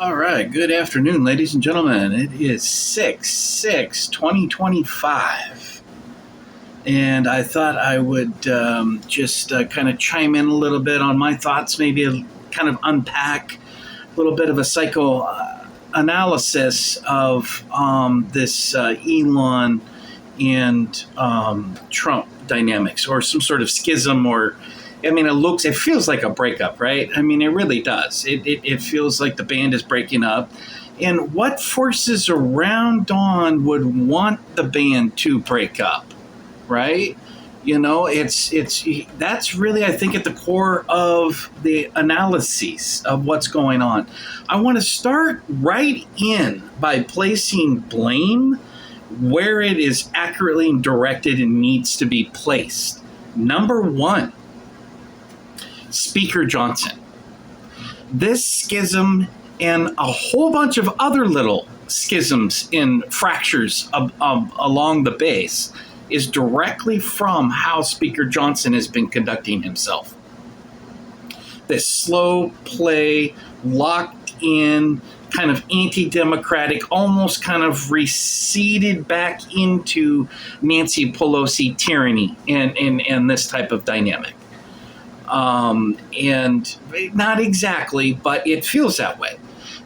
All right. Good afternoon, ladies and gentlemen. It is 6/6/2025. And I thought I would just kind of chime in a little bit on my thoughts, maybe kind of unpack a little bit of a psychoanalysis of this Elon and Trump dynamics, or some sort of schism, or it feels like a breakup, right? I mean, it really does. It feels like the band is breaking up. And what forces around Don would want the band to break up, right? That's really, I think, at the core of the analyses of what's going on. I want to start right in by placing blame where it is accurately directed and needs to be placed. Number one, Speaker Johnson. This schism and a whole bunch of other little schisms and fractures along the base is directly from how Speaker Johnson has been conducting himself. This slow play, locked in, kind of anti-democratic, almost kind of receded back into Nancy Pelosi tyranny and this type of dynamic. And not exactly, but it feels that way.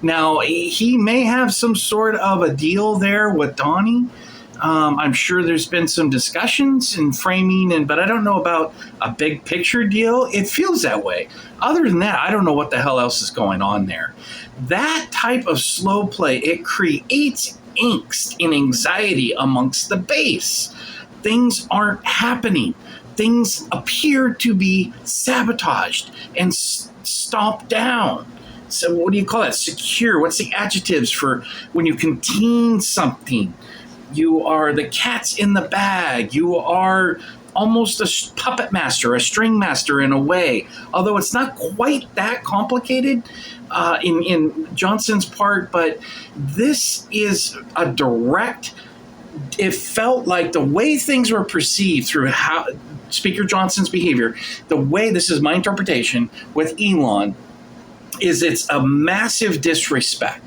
Now, he may have some sort of a deal there with Donnie. I'm sure there's been some discussions and framing, but I don't know about a big picture deal. It feels that way. Other than that, I don't know what the hell else is going on there. That type of slow play, it creates angst and anxiety amongst the base. Things aren't happening. Things appear to be sabotaged and stomped down. So what do you call that? Secure. What's the adjectives for when you contain something? You are the cat's in the bag. You are almost a puppet master, a string master in a way. Although it's not quite that complicated in Johnson's part, but this is a direct. It felt like the way things were perceived through how Speaker Johnson's behavior, the way, this is my interpretation with Elon, is it's a massive disrespect.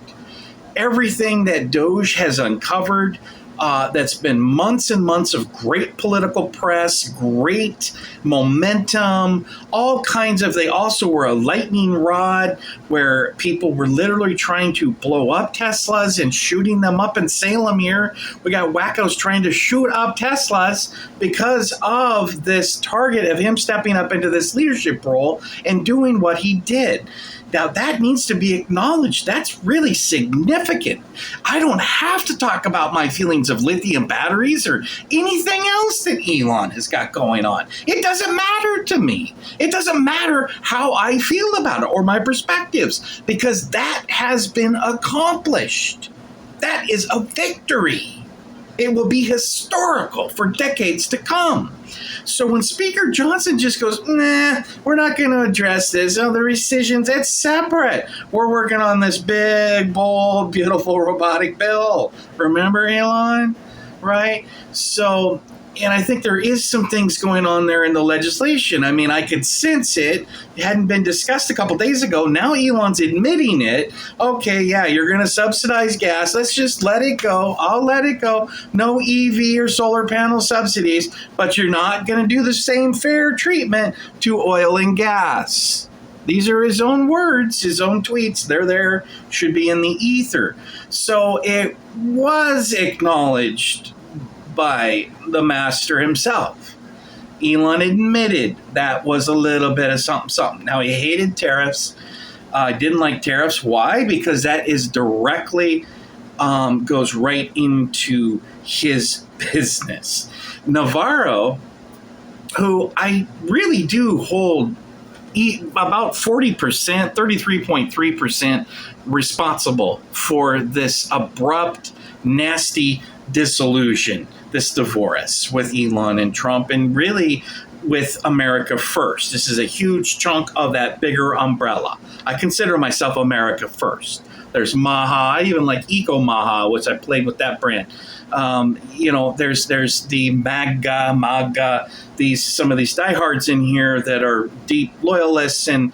Everything that Doge has uncovered, that's been months and months of great political press, great momentum, all kinds of, they also were a lightning rod where people were literally trying to blow up Teslas and shooting them up in Salem here. We got wackos trying to shoot up Teslas because of this target of him stepping up into this leadership role and doing what he did. Now, that needs to be acknowledged. That's really significant. I don't have to talk about my feelings of lithium batteries or anything else that Elon has got going on. It doesn't matter to me. It doesn't matter how I feel about it or my perspectives, because that has been accomplished. That is a victory. It will be historical for decades to come. So when Speaker Johnson just goes, nah, we're not going to address this. Oh, the rescissions, that's separate. We're working on this big, bold, beautiful robotic bill. Remember, Elon? Right? So, and I think there is some things going on there in the legislation. I mean, I could sense it. It hadn't been discussed a couple days ago. Now Elon's admitting it. Okay, yeah, you're going to subsidize gas. Let's just let it go. I'll let it go. No EV or solar panel subsidies, but you're not going to do the same fair treatment to oil and gas. These are his own words, his own tweets. They're there, should be in the ether. So it was acknowledged by the master himself. Elon admitted that was a little bit of something. Now, he hated tariffs. Didn't like tariffs. Why? Because that is directly goes right into his business. Navarro, who I really do hold about 40%, 33.3% responsible for this abrupt, nasty dissolution, this divorce with Elon and Trump, and really with America First. This is a huge chunk of that bigger umbrella. I consider myself America First. There's Maha. I even like Eco Maha, which I played with that brand. There's the MAGA, some of these diehards in here that are deep loyalists and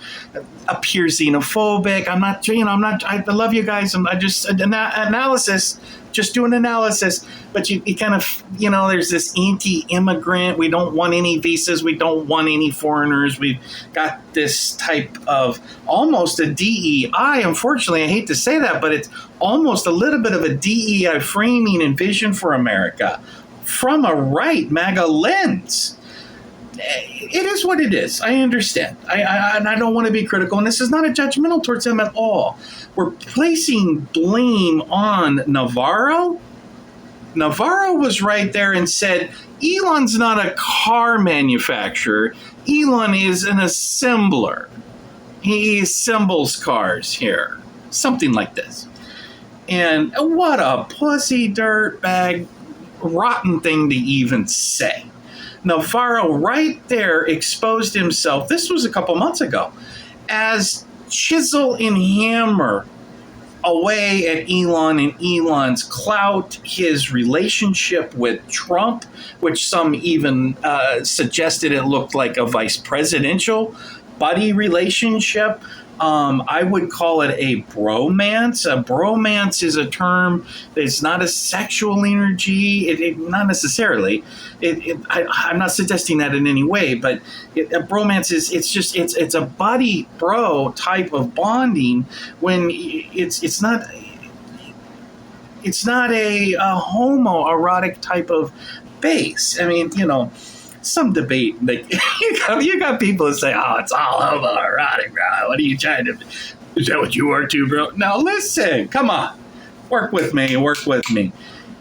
appear xenophobic. I love you guys. I just analysis, just doing analysis. But you kind of, there's this anti-immigrant. We don't want any visas. We don't want any foreigners. We've got this type of almost a DEI. Unfortunately, I hate to say that, but it's almost a little bit of a DEI framing and vision for America from a right MAGA lens. It is what it is. I understand. And I don't want to be critical. And this is not a judgmental towards them at all. We're placing blame on Navarro. Navarro was right there and said, Elon's not a car manufacturer. Elon is an assembler. He assembles cars here. Something like this. And what a pussy dirtbag, rotten thing to even say. Navarro right there exposed himself, this was a couple months ago, as chisel and hammer away at Elon and Elon's clout, his relationship with Trump, which some even suggested it looked like a vice presidential buddy relationship. I would call it a bromance. A bromance is a term that's not a sexual energy, not necessarily. I'm not suggesting that in any way, but a bromance is it's a buddy bro type of bonding when it's not a homoerotic type of base. I mean, some debate. Like you got people that say, "Oh, it's all homoerotic, bro. What are you trying to? Is that what you are too, bro?" Now listen, come on, work with me.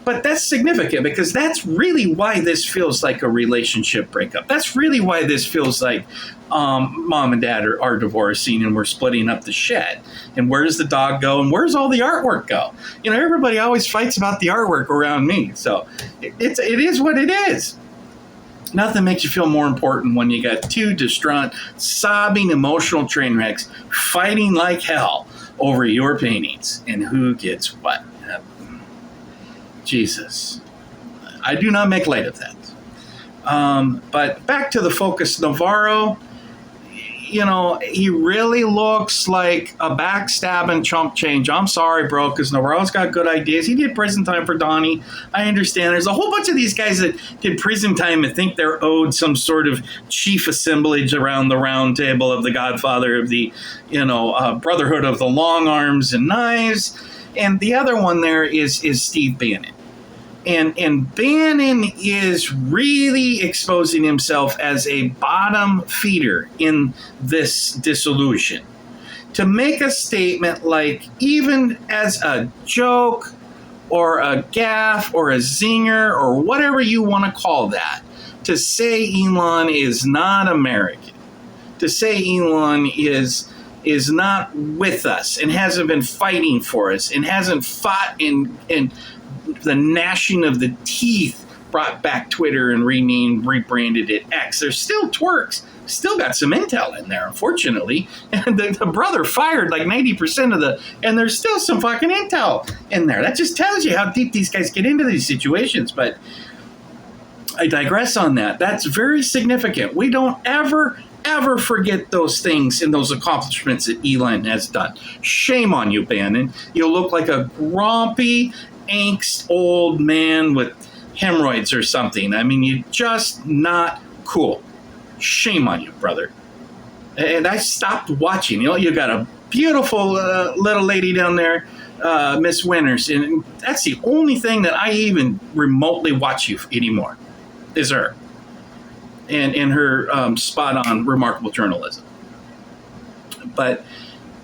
But that's significant because that's really why this feels like a relationship breakup. That's really why this feels like mom and dad are divorcing and we're splitting up the shed. And where does the dog go? And where's all the artwork go? Everybody always fights about the artwork around me. So it is what it is. Nothing makes you feel more important when you got two distraught, sobbing, emotional train wrecks fighting like hell over your paintings and who gets what. Jesus. I do not make light of that. But back to the focus, Navarro, he really looks like a backstabbing chump change. I'm sorry, bro, because Navarro's got good ideas. He did prison time for Donnie. I understand. There's a whole bunch of these guys that did prison time and think they're owed some sort of chief assemblage around the round table of the godfather of the, Brotherhood of the Long Arms and Knives. And the other one there is Steve Bannon. And Bannon is really exposing himself as a bottom feeder in this dissolution. To make a statement like, even as a joke or a gaffe or a zinger or whatever you want to call that, to say Elon is not American, to say Elon is not with us and hasn't been fighting for us and hasn't fought in the gnashing of the teeth, brought back Twitter and rebranded it X. There's still twerks, still got some intel in there, unfortunately. And the brother fired like 90% and there's still some fucking intel in there. That just tells you how deep these guys get into these situations. But I digress on that. That's very significant. We don't ever forget those things and those accomplishments that Elon has done. Shame on you, Bannon. You look like a grumpy, angst old man with hemorrhoids or something. I mean, you're just not cool. Shame on you, brother. And I stopped watching. You got a beautiful little lady down there, Miss Winters, and that's the only thing that I even remotely watch you anymore, is her. And her spot-on, remarkable journalism. But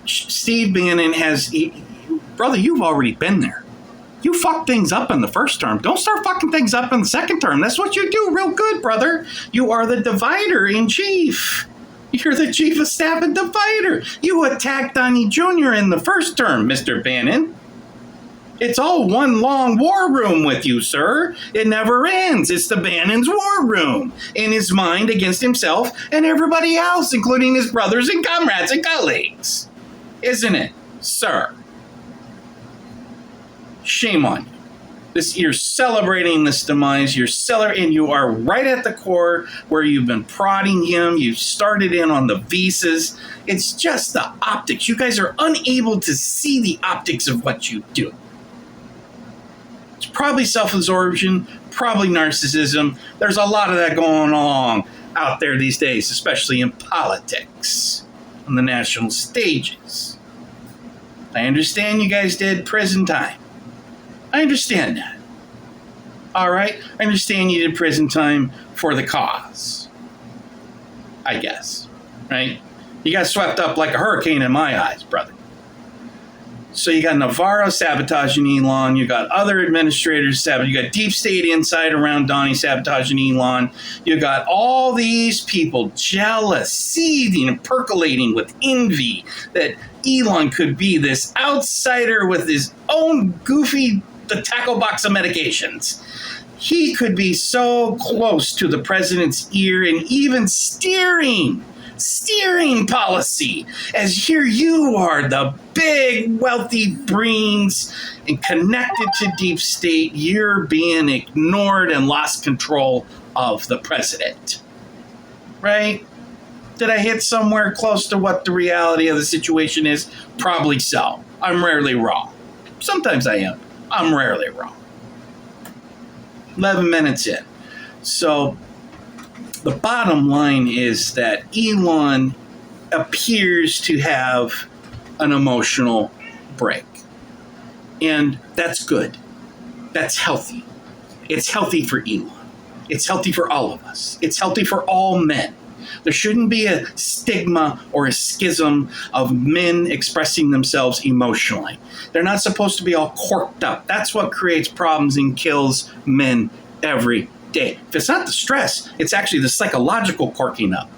Steve Bannon brother, you've already been there. You fucked things up in the first term. Don't start fucking things up in the second term. That's what you do real good, brother. You are the divider in chief. You're the chief of staff and divider. You attacked Donnie Jr. in the first term, Mr. Bannon. It's all one long war room with you, sir. It never ends. It's the Bannon's war room in his mind against himself and everybody else, including his brothers and comrades and colleagues. Isn't it, sir? Shame on you. You're celebrating this demise. And you are right at the core where you've been prodding him. You've started in on the visas. It's just the optics. You guys are unable to see the optics of what you do. It's probably self-absorption, probably narcissism. There's a lot of that going along out there these days, especially in politics, on the national stages. I understand you guys did prison time. I understand that. All right? I understand you did prison time for the cause. I guess. Right? You got swept up like a hurricane in my eyes, brother. So you got Navarro sabotaging Elon. You got other administrators sabotaging. You got deep state inside around Donnie sabotaging Elon. You got all these people jealous, seething, and percolating with envy that Elon could be this outsider with his own goofy the tackle box of medications. He could be so close to the president's ear and even steering policy, as here you are, the big wealthy brains and connected to deep state. You're being ignored and lost control of the president. Right? Did I hit somewhere close to what the reality of the situation is? Probably so. I'm rarely wrong. Sometimes I am. I'm rarely wrong. 11 minutes in. So the bottom line is that Elon appears to have an emotional break. And that's good. That's healthy. It's healthy for Elon. It's healthy for all of us. It's healthy for all men. There shouldn't be a stigma or a schism of men expressing themselves emotionally. They're not supposed to be all corked up. That's what creates problems and kills men every day. If it's not the stress, it's actually the psychological corking up.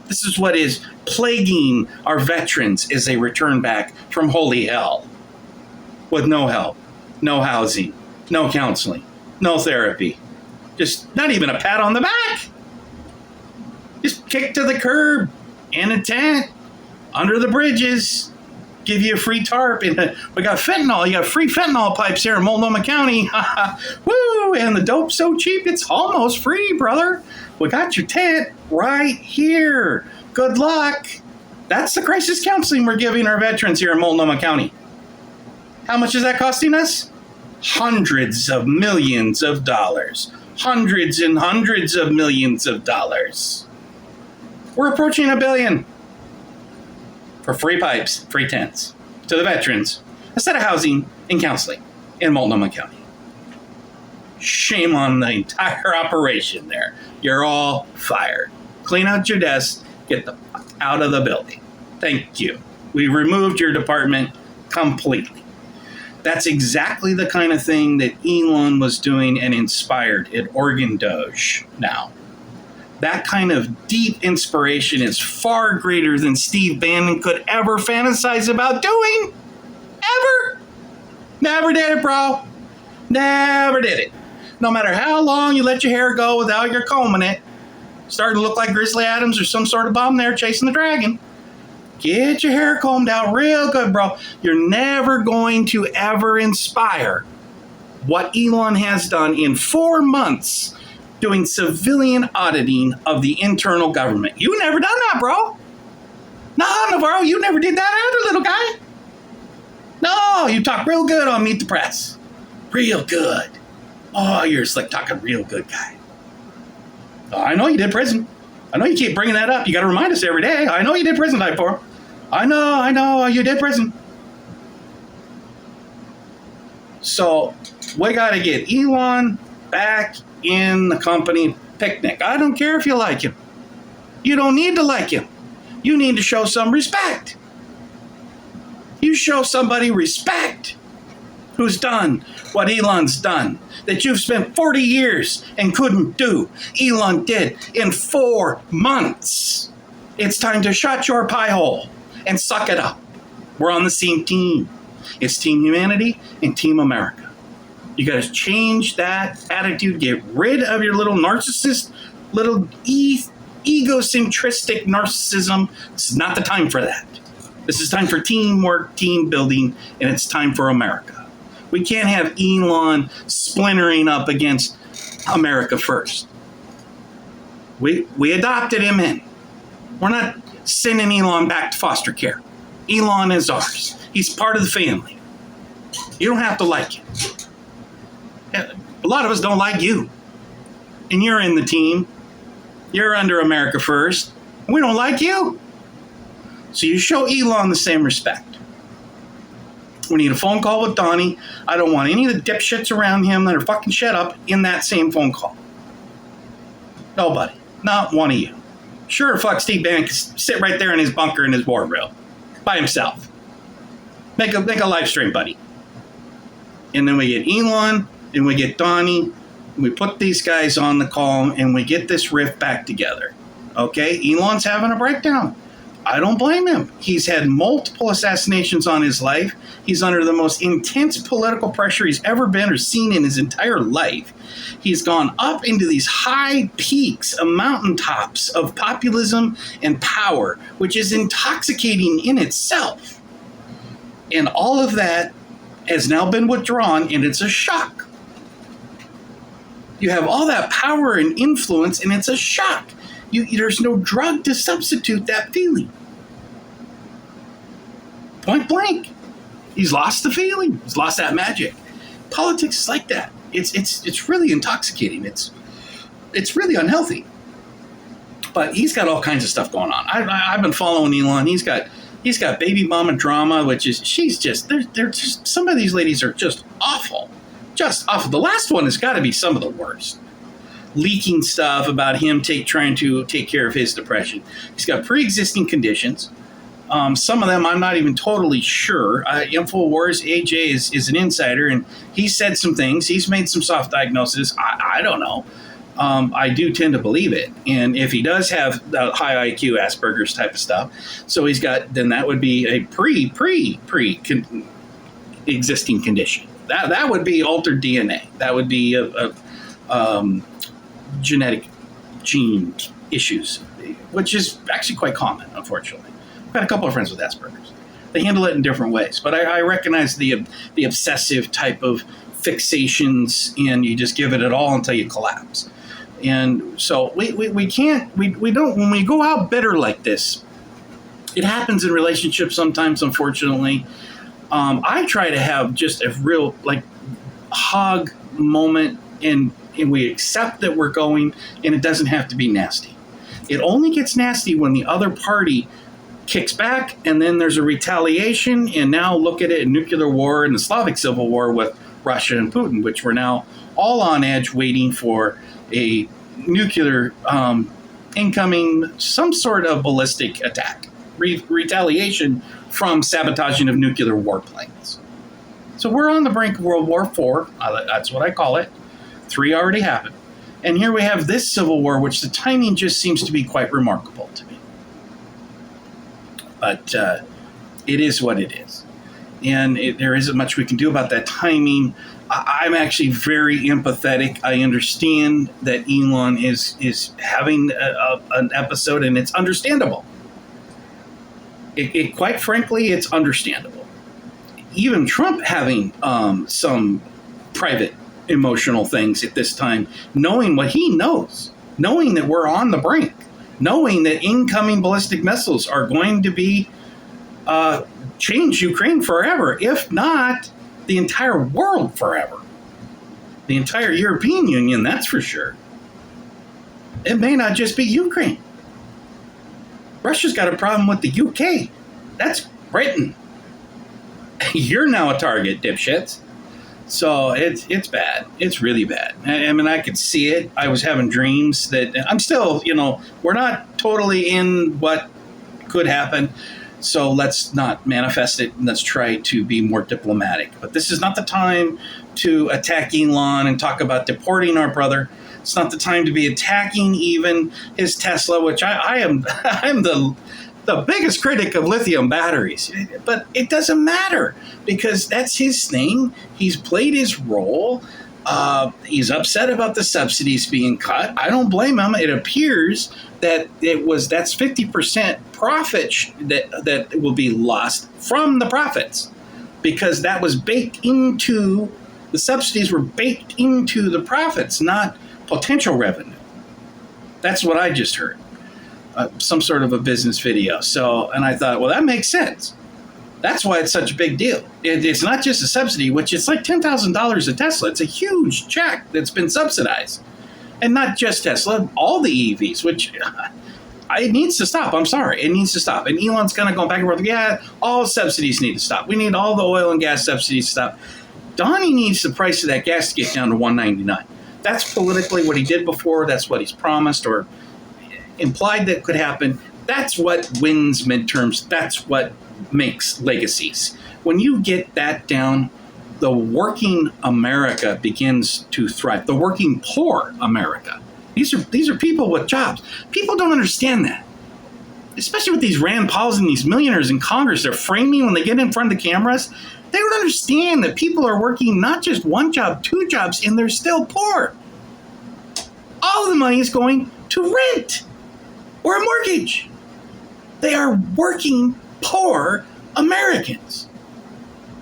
This is what is plaguing our veterans as they return back from holy hell with no help, no housing, no counseling, no therapy. Just not even a pat on the back. Just kick to the curb in a tent under the bridges. Give you a free tarp. And we got fentanyl. You got free fentanyl pipes here in Multnomah County. Woo! And the dope's so cheap, it's almost free, brother. We got your tent right here. Good luck. That's the crisis counseling we're giving our veterans here in Multnomah County. How much is that costing us? Hundreds of millions of dollars. Hundreds and hundreds of millions of dollars. We're approaching $1 billion for free pipes, free tents to the veterans, instead of housing and counseling in Multnomah County. Shame on the entire operation there. You're all fired. Clean out your desk. Get the fuck out of the building. Thank you. We removed your department completely. That's exactly the kind of thing that Elon was doing and inspired at Oregon Doge now. That kind of deep inspiration is far greater than Steve Bannon could ever fantasize about doing. Ever. Never did it, bro. Never did it. No matter how long you let your hair go without your combing it, starting to look like Grizzly Adams or some sort of bum there chasing the dragon. Get your hair combed out real good, bro. You're never going to ever inspire what Elon has done in 4 months doing civilian auditing of the internal government. You never done that, bro. No, Navarro, you never did that either, little guy. No, you talk real good on Meet the Press. Real good. Oh, you're slick talking real good guy. Oh, I know you did prison. I know you keep bringing that up. You got to remind us every day. I know you did prison time for him. I know, you did prison. So we got to get Elon back in the company picnic. I don't care if you like him. You don't need to like him. You need to show some respect. You show somebody respect who's done what Elon's done, that you've spent 40 years and couldn't do. Elon did in 4 months. It's time to shut your pie hole and suck it up. We're on the same team. It's Team Humanity and Team America. You got to change that attitude. Get rid of your little narcissist, little egocentristic narcissism. This is not the time for that. This is time for teamwork, team building, and it's time for America. We can't have Elon splintering up against America First. We adopted him in. We're not sending Elon back to foster care. Elon is ours. He's part of the family. You don't have to like him. A lot of us don't like you. And you're in the team. You're under America First. We don't like you. So you show Elon the same respect. We need a phone call with Donnie. I don't want any of the dipshits around him that are fucking shut up in that same phone call. Nobody. Not one of you. Sure, fuck Steve Bannon can sit right there in his bunker in his wardrobe by himself. Make a live stream, buddy. And then we get Elon and we get Donnie. And we put these guys on the call and we get this riff back together. Okay? Elon's having a breakdown. I don't blame him. He's had multiple assassinations on his life. He's under the most intense political pressure he's ever been or seen in his entire life. He's gone up into these high peaks, mountaintops of populism and power, which is intoxicating in itself. And all of that has now been withdrawn, and it's a shock. You have all that power and influence, and it's a shock. There's no drug to substitute that feeling. Point blank. He's lost the feeling. He's lost that magic. Politics is like that. It's really intoxicating. It's really unhealthy. But he's got all kinds of stuff going on. I've been following Elon. He's got baby mama drama, which is they're just some of these ladies are just awful. Just awful. The last one has got to be some of the worst. Leaking stuff about him trying to take care of his depression. He's got pre-existing conditions. Some of them I'm not even totally sure. InfoWars, AJ is an insider, and he said some things. He's made some soft diagnoses. I don't know. I do tend to believe it. And if he does have the high IQ Asperger's type of stuff, so he's got, then that would be a pre-existing condition. That would be altered DNA. That would be a genetic gene issues, which is actually quite common, unfortunately. I've got a couple of friends with Asperger's. They handle it in different ways, but I recognize the obsessive type of fixations, and you just give it all until you collapse. And so we don't, when we go out bitter like this, it happens in relationships sometimes, unfortunately. I try to have just a real hug moment, and we accept that we're going, and it doesn't have to be nasty. It only gets nasty when the other party kicks back, and then there's a retaliation, and now look at it in nuclear war and the Slavic Civil War with Russia and Putin, which we're now all on edge waiting for a nuclear incoming, some sort of ballistic attack, retaliation from sabotaging of nuclear warplanes. So we're on the brink of World War IV. That's what I call it. 3 already happened. And here we have this civil war, which the timing just seems to be quite remarkable to me. But it is what it is. And there isn't much we can do about that timing. I'm actually very empathetic. I understand that Elon is having an episode, and it's understandable. Quite frankly, it's understandable. Even Trump having some private emotional things at this time, knowing what he knows, knowing that we're on the brink, knowing that incoming ballistic missiles are going to be change Ukraine forever, if not the entire world forever. The entire European Union, that's for sure. It may not just be Ukraine. Russia's got a problem with the UK. That's Britain. You're now a target, dipshits. So it's bad. It's really bad. I mean, I could see it. I was having dreams that I'm still, we're not totally in what could happen. So let's not manifest it, and let's try to be more diplomatic. But this is not the time to attack Elon and talk about deporting our brother. It's not the time to be attacking even his Tesla, which I'm the biggest critic of lithium batteries. But it doesn't matter, because that's his thing. He's played his role. He's upset about the subsidies being cut. I don't blame him. It appears that that's 50% profit that will be lost from the profits. because that was baked into the subsidies were baked into the profits, not potential revenue. That's what I just heard. Some sort of a business video. So, and I thought, well, that makes sense. That's why it's such a big deal. It's not just a subsidy, which it's like $10,000 a Tesla. It's a huge check that's been subsidized. And not just Tesla, all the EVs, which it needs to stop. I'm sorry. It needs to stop. And Elon's kind of going back and forth. Yeah, all subsidies need to stop. We need all the oil and gas subsidies to stop. Donnie needs the price of that gas to get down to $1.99. That's politically what he did before. That's what he's promised or implied that could happen. That's what wins midterms. That's what makes legacies. When you get that down, the working America begins to thrive. The working poor America. These are people with jobs. People don't understand that. Especially with these Rand Pauls and these millionaires in Congress, they're framing when they get in front of the cameras. They don't understand that people are working not just one job, two jobs, and they're still poor. All of the money is going to rent or a mortgage. They are working poor Americans.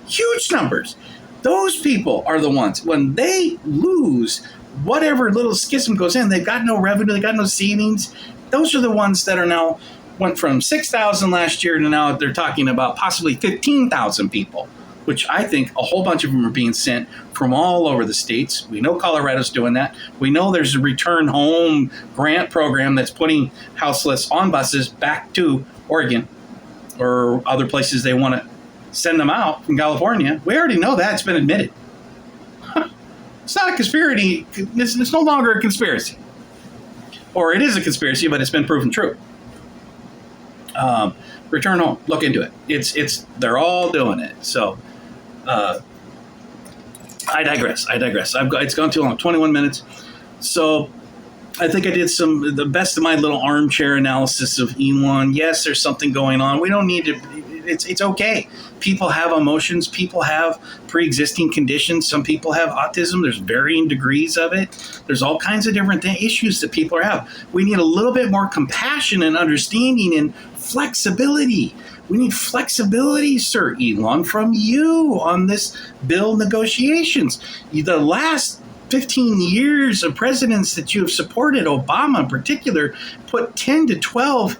Huge numbers. Those people are the ones, when they lose whatever little schism goes in, they've got no revenue, they've got no savings. Those are the ones that are now went from 6,000 last year to now they're talking about possibly 15,000 people, which I think a whole bunch of them are being sent from all over the states. We know Colorado's doing that. We know there's a return home grant program that's putting houseless on buses back to Oregon or other places they want to send them out from California. We already know that. It's been admitted. It's not a conspiracy. It's no longer a conspiracy. Or it is a conspiracy, but it's been proven true. Return home. Look into it. They're all doing it. So I digress. It's gone too long. 21 minutes. So I think I did the best of my little armchair analysis of Elon. Yes, there's something going on. We don't need to. It's okay. People have emotions. People have pre-existing conditions. Some people have autism. There's varying degrees of it. There's all kinds of different issues that people have. We need a little bit more compassion and understanding and flexibility. We need flexibility, Sir Elon, from you on this bill negotiations. The last 15 years of presidents that you have supported, Obama in particular, put 10 to 12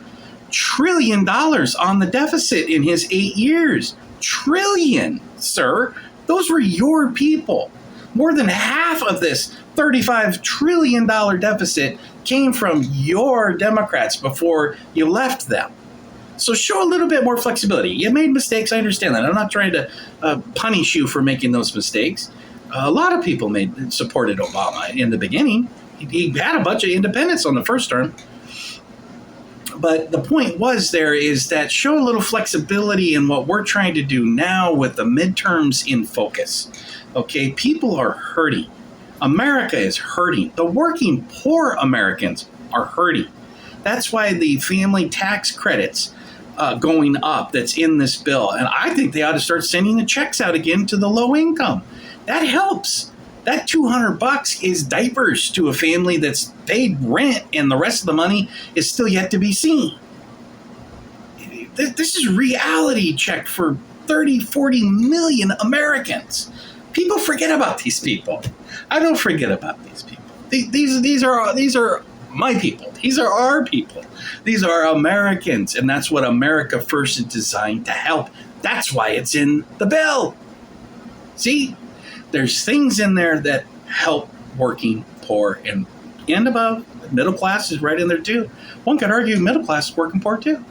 trillion dollars on the deficit in his 8 years. Trillion, sir. Those were your people. More than half of this $35 trillion deficit came from your Democrats before you left them. So show a little bit more flexibility. You made mistakes. I understand that. I'm not trying to punish you for making those mistakes. A lot of people supported Obama in the beginning. He had a bunch of independents on the first term. But the point is that show a little flexibility in what we're trying to do now with the midterms in focus. Okay, people are hurting. America is hurting. The working poor Americans are hurting. That's why the family tax credits going up that's in this bill. And I think they ought to start sending the checks out again to the low income. That helps. That $200 is diapers to a family that's paid rent and the rest of the money is still yet to be seen. This is reality check for 30, 40 million Americans. People forget about these people. I don't forget about these people. These are my people. These are our people. These are Americans, and that's what America First is designed to help. That's why it's in the bill. See? There's things in there that help working poor and above. Middle class is right in there too. One could argue middle class is working poor too.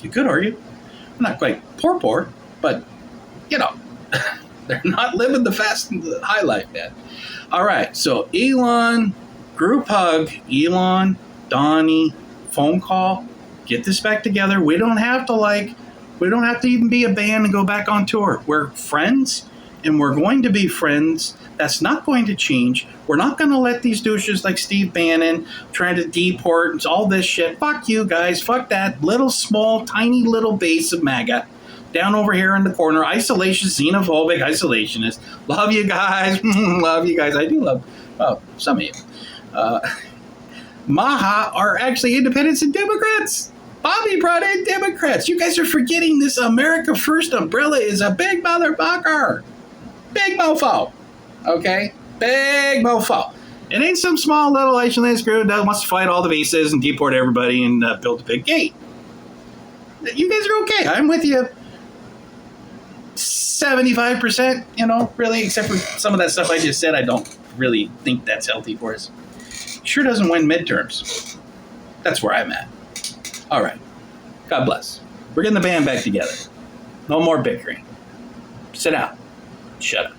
You could argue. Not quite poor, but they're not living the fast and the high life yet. All right, so Elon, group hug, Elon, Donnie, phone call, get this back together. We don't have to even be a band and go back on tour. We're friends. And we're going to be friends. That's not going to change. We're not going to let these douches like Steve Bannon trying to deport and all this shit. Fuck you guys. Fuck that little small, tiny little base of MAGA down over here in the corner. Isolation, xenophobic, isolationist. Love you guys. Love you guys. I do love some of you. Maha are actually independents and Democrats. Bobby brought in Democrats. You guys are forgetting this America First umbrella is a big motherfucker. Big mofo. Okay? Big mofo. It ain't some small little isolated group that wants to fight all the bases and deport everybody and build a big gate. You guys are okay. I'm with you 75%, really, except for some of that stuff I just said. I don't really think that's healthy for us. Sure doesn't win midterms. That's where I'm at. All right. God bless. We're getting the band back together. No more bickering. Sit down. Shut up.